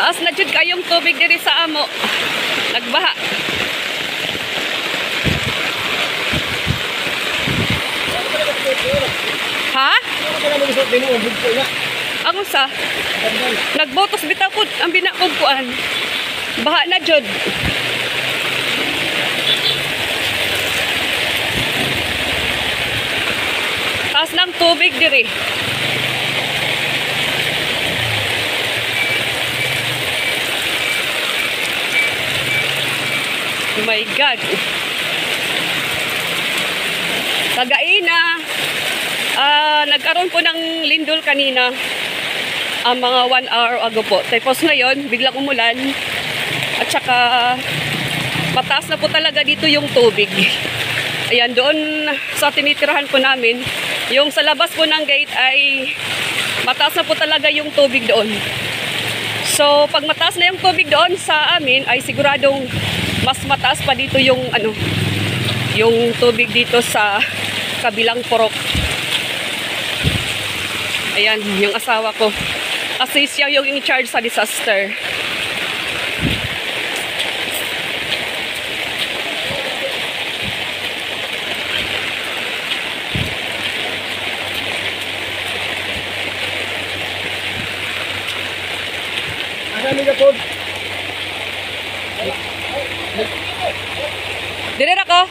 Taas na jud kayong tubig diri sa amo. Nagbaha. Ha? Ang sa? Nagbotos bitaw ko ang binakog kuan. Baha na jud. Taas ng tubig diri. Oh my God. Kagaina. Nagkaroon po ng lindol kanina. Mga 1 hour ago po. Tapos ngayon, biglang umulan. At saka, mataas na po talaga dito yung tubig. Ayan, doon sa tinitirahan po namin, yung sa labas po ng gate ay mataas na po talaga yung tubig doon. So, pag mataas na yung tubig doon sa amin, ay siguradong mas mataas pa dito yung yung tubig dito sa kabilang purok. Ayan, yung asawa ko. Kasi siya yung in charge sa disaster. Dire ra ko.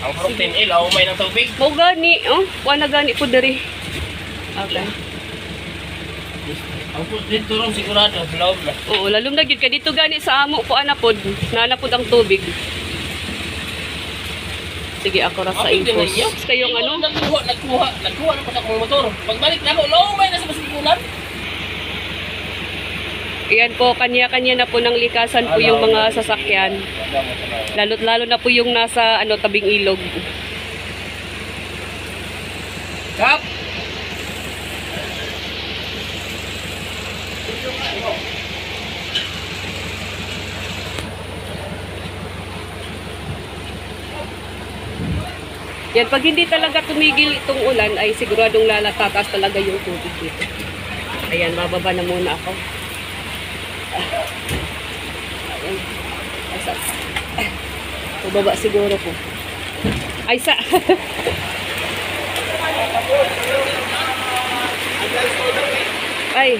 Ang protein ilaw may ng tubig. Mo gani, oh, wala gani po diri. Okay. Ang protein turong sigurado loob na. Oo, lalong na gyud kay dito gani sa amo po anapod, nanapod ang tubig. Sige, ako ra sa impos. Kayong ano? Nagkuha na pa sa akong motor. Pagbalik na ako, lomay na sa masikulan. Ayan po, kanya-kanya na po ng likasan po yung mga sasakyan. Lalo na po yung nasa tabing ilog. Kap! Yan, pag hindi talaga tumigil itong ulan, ay siguradong lalatatas talaga yung tubig dito. Ayan, bababa na muna ako. Ayan. Ay, sa. Bababa siguro po. Ay, sa. Ay.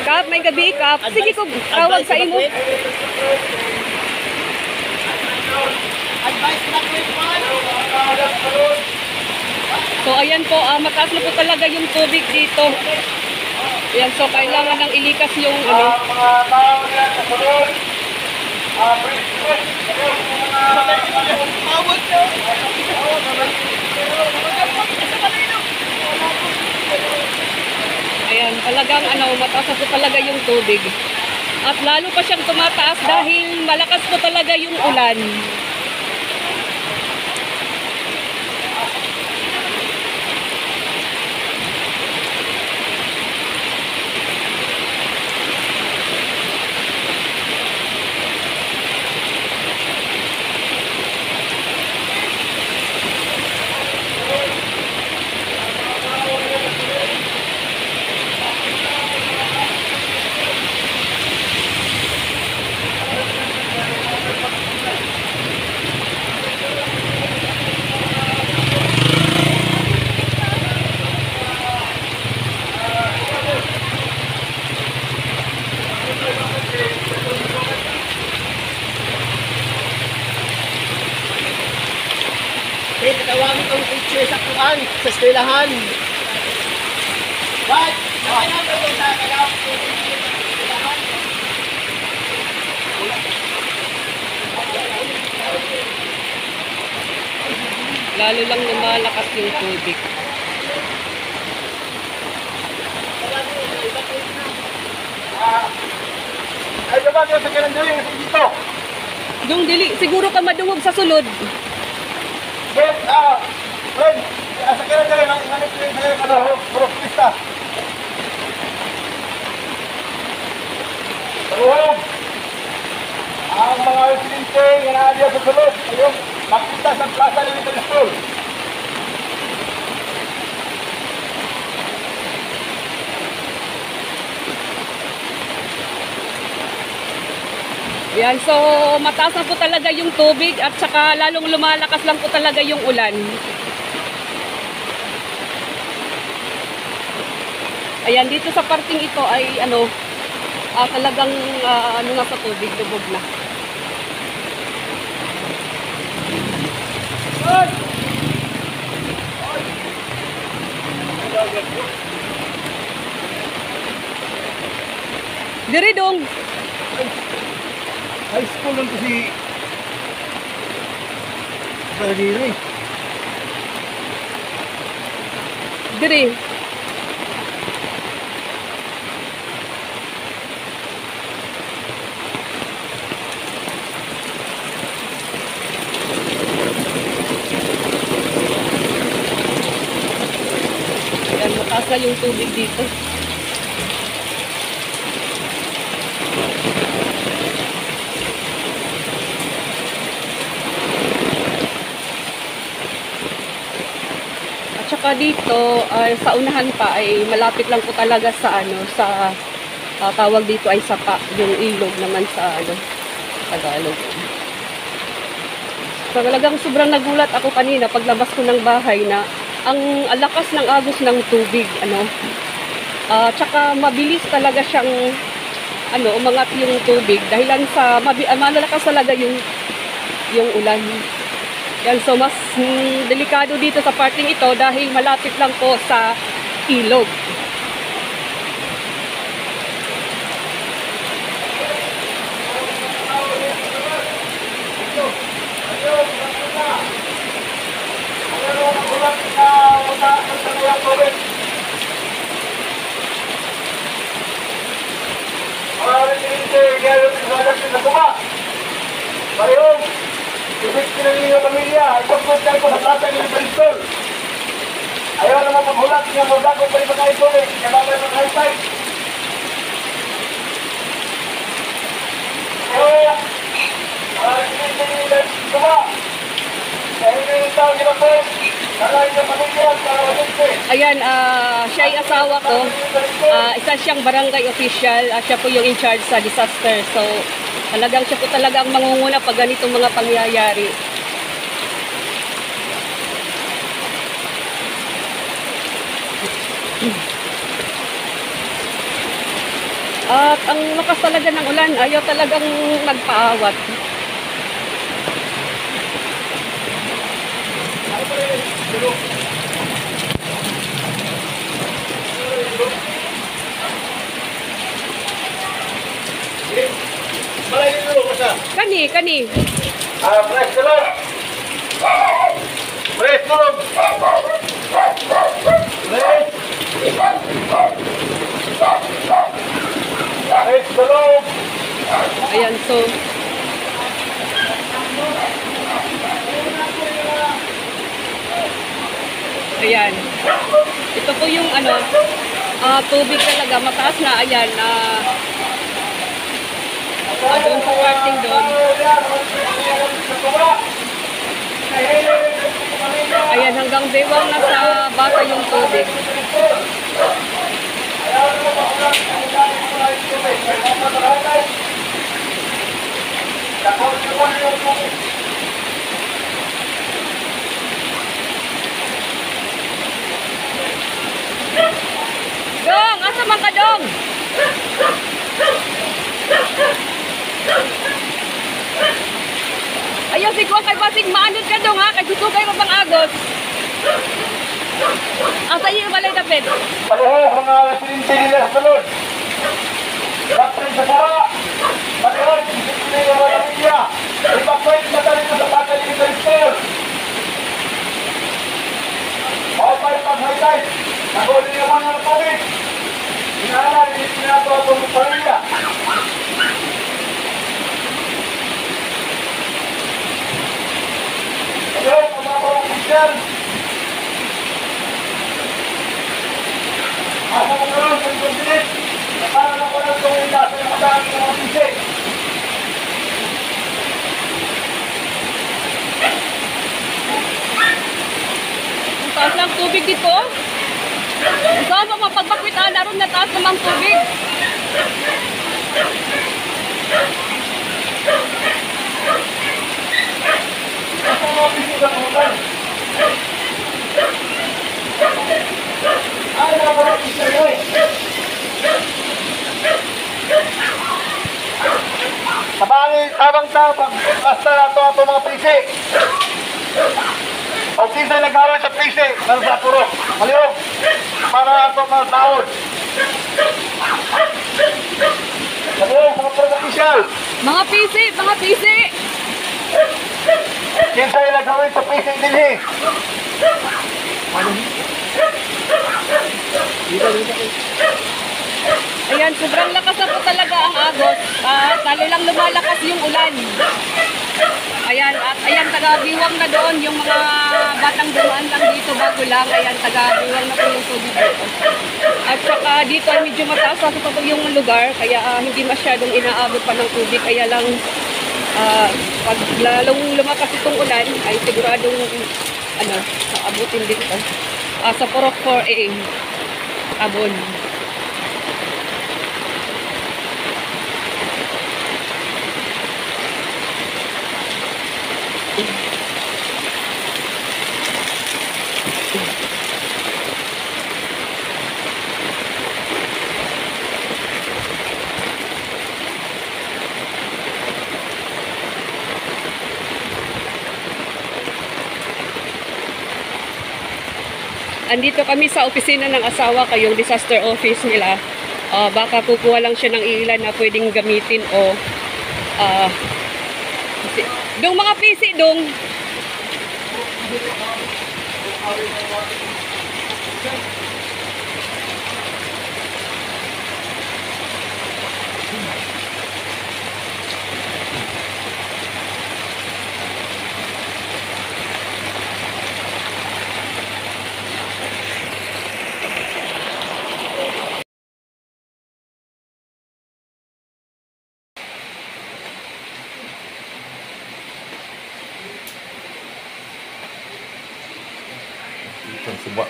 Kap, may gabi, Kap. Sige ko, tawag sa imo. So ayan po, mataas na po talaga yung tubig dito. Ayan, so kailangan nang ilikas yung Ayan, talagang mataas na po talaga yung tubig. At lalo pa siyang tumataas dahil malakas po talaga yung ulan. Tawagin kong teacher sa kuan, sa eskwelahan. What? Lalo lang lumalakas yung tubig. Ay, diba sa kalendaryo yung dito? Yung dili, siguro ka madungog sa sulod. Friend, sa kalendaryo, nangyay kayo, puro pista. Taruhong, ang mga residente, nga naaliya sa sulod, ayun, makita sa Plaza Elementary School. Ayan, so mataas na po talaga yung tubig at saka lalong lumalakas lang po talaga yung ulan. Ayan, dito sa parting ito ay talagang na sa tubig, lubog na. Diri dong. High school lang kasi Bardiri. Diri. Ayan, mataas na yung tubig dito. At saka dito, sa unahan pa ay malapit lang po talaga sa tawag dito ay sapa, yung ilog naman sa Tagalog. So, talagang sobrang nagulat ako kanina paglabas ko ng bahay na ang lakas ng agos ng tubig, tsaka mabilis talaga siyang umangat yung tubig dahilan sa malalakas talaga yung ulan. Yan, so mas delikado dito sa parting ito dahil malapit lang po sa ilog. Mayroong ibig pinangyayang pamilya, ipagpuntan ko sa plaza ng Bristol. Ayaw naman maghulat niya magdagong pa rin mga ito eh. Kaya ba kayo mag-high-five? Kaya, pinangyayang tuma. Dahil yung tao nila po, nalain ng pamilya para mabuti. Ayan, siya ay asawa ko. Isa siyang barangay official. Siya po yung in charge sa disaster. So, talagang siya po talaga ang mangunguna pag ganitong mga pangyayari. At ang lakas talaga ng ulan, ayaw talagang magpaawat. Malay dulu, masa. Kani. Press dulu. Press dulu. Press. Press dulu. Ayan, so ayan. Ito po yung tubig talaga, mataas na, ayan, doon sa parting doon. Ayan, hanggang bewang na sa bata yung tubig. Dong, asa man ka, Dong? Ayaw si Kuang kay Basing maanod ka, Dong, ha? Kay gusto kayo mapang agos. Asa iyo balay tapit? Pareho mga pininti nila sa sunod. Kaprin sa sara. Pareho, pininti nila mga pamilya. Ipakwait na tayo sa patay ni Bristol. Opay pag-highlight. Naguli naman ng tubig. Inaala, hindi sinagawa po ng pamilya. Pareho, mga pamilya. Ako magkaroon sa kontinent, para na ko lang itong ilasa ng mataan ng mga pisik. Ang taas ng tubig dito. Saan mo mapagbakwit, naroon na taas namang tubig. tabang-tabang, basta na ito mga pisi. O kinsa nag-aral sa pisi, nang sa puro, malihog, para ito mga taon. Malihog, mga puro-opisyal. Mga pisi! Kinsa nag-aral sa pisi dinhi. Ayan, sobrang lakas na po talaga ang agos. Talo lang lumalakas yung ulan. Ayan, at ayan, taga-biwang na doon yung mga batang dumaan lang dito bago lang. Ayan, taga-biwang na po yung tubig dito. At saka dito ay medyo mataas sa po yung lugar, kaya hindi masyadong inaabot pa ng tubig. Kaya lang, pag lalong lumakas itong ulan, ay siguradong abutin dito. Sa Purok 4A, abon. Andito kami sa opisina ng asawa ko, yung disaster office nila. Baka kukuha lang siya ng ilan na pwedeng gamitin o dong mga PC dong. Itong suba.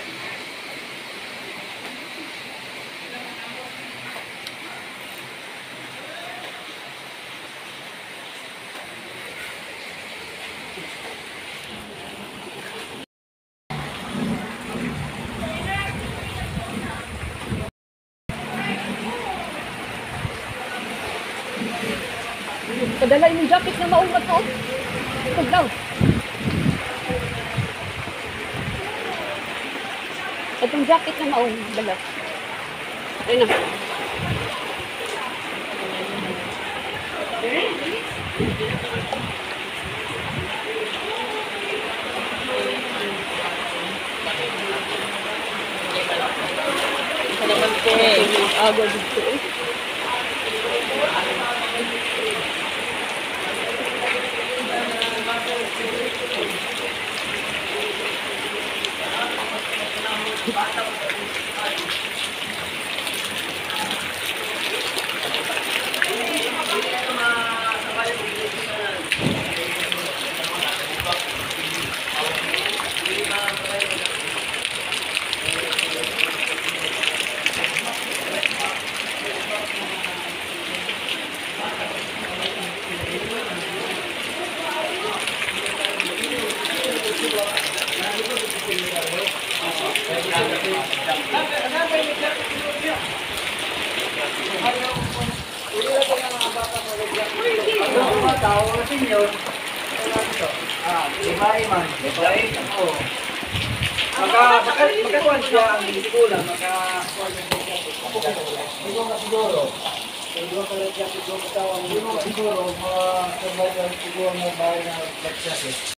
Padala yung jacket na maungat ko. Ito daw. Itong jacket na maun, dala. Ayun na. Salamat po eh. Agad dito eh. Magkakuan siya ang sigulang, magkakuan siguro. Siguro, mga survival siguro ng bahay na nagsasit.